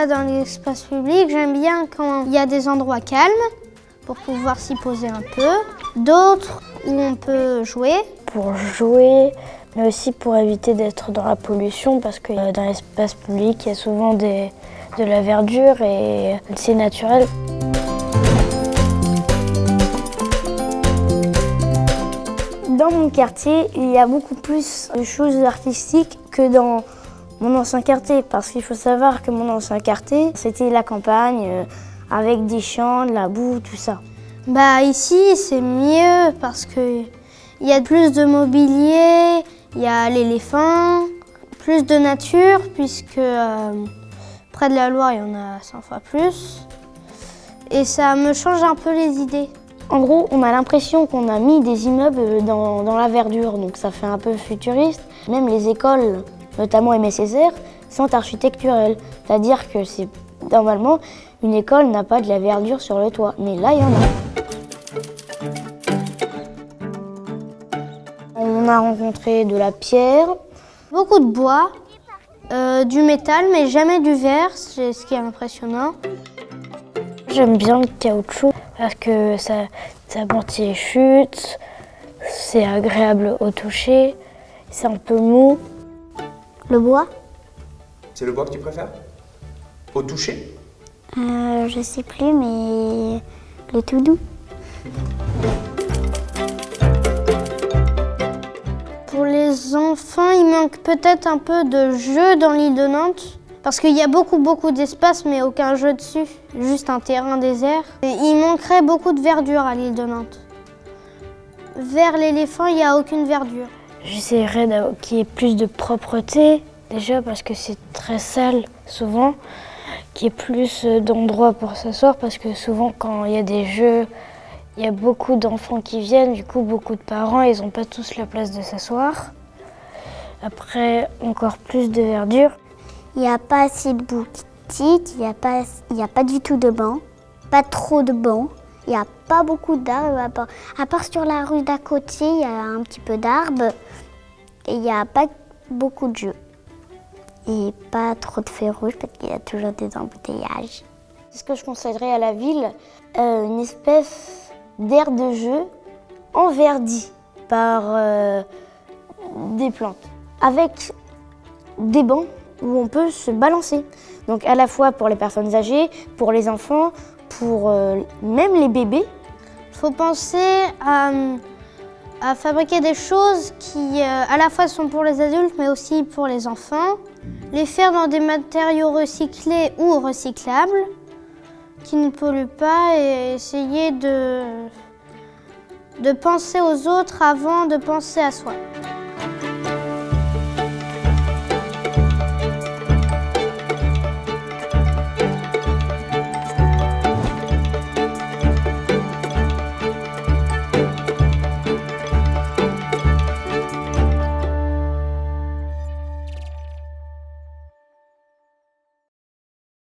dans l'espace public, j'aime bien quand il y a des endroits calmes pour pouvoir s'y poser un peu, d'autres où on peut jouer. Pour jouer, mais aussi pour éviter d'être dans la pollution, parce que dans l'espace public, il y a souvent de la verdure et c'est naturel. Dans mon quartier, il y a beaucoup plus de choses artistiques que dans mon ancien quartier, parce qu'il faut savoir que mon ancien quartier, c'était la campagne, avec des champs, de la boue, tout ça. Bah ici, c'est mieux parce que il y a plus de mobilier, il y a l'éléphant, plus de nature, puisque près de la Loire, il y en a 100 fois plus. Et ça me change un peu les idées. En gros, on a l'impression qu'on a mis des immeubles dans la verdure, donc ça fait un peu futuriste. Même les écoles, notamment Aimé Césaire, sont architecturales. C'est-à-dire que normalement, une école n'a pas de la verdure sur le toit, mais là, il y en a. On a rencontré de la pierre. Beaucoup de bois, du métal, mais jamais du verre, c'est ce qui est impressionnant. J'aime bien le caoutchouc parce que ça amortit les chutes, c'est agréable au toucher, c'est un peu mou. Le bois? C'est le bois que tu préfères? Au toucher? Je sais plus, mais le tout doux. Pour les enfants, il manque peut-être un peu de jeu dans l'île de Nantes. Parce qu'il y a beaucoup d'espace, mais aucun jeu dessus. Juste un terrain désert. Et il manquerait beaucoup de verdure à l'île de Nantes. Vers l'éléphant, il n'y a aucune verdure. J'essaierais qu'il y ait plus de propreté, déjà parce que c'est très sale souvent. Qu'il y ait plus d'endroits pour s'asseoir, parce que souvent quand il y a des jeux, il y a beaucoup d'enfants qui viennent, du coup beaucoup de parents, ils n'ont pas tous la place de s'asseoir. Après, encore plus de verdure. Il n'y a pas assez de boutiques, il n'y a pas du tout de bancs, pas trop de bancs, il n'y a pas beaucoup d'arbres, à part sur la rue d'à côté, il y a un petit peu d'arbres et il n'y a pas beaucoup de jeux. Et pas trop de feux rouges parce qu'il y a toujours des embouteillages. C'est ce que je conseillerais à la ville, une espèce d'aire de jeu enverdie par des plantes, avec des bancs où on peut se balancer. Donc à la fois pour les personnes âgées, pour les enfants, pour même les bébés. Il faut penser à fabriquer des choses qui à la fois sont pour les adultes mais aussi pour les enfants. Les faire dans des matériaux recyclés ou recyclables qui ne polluent pas et essayer de penser aux autres avant de penser à soi.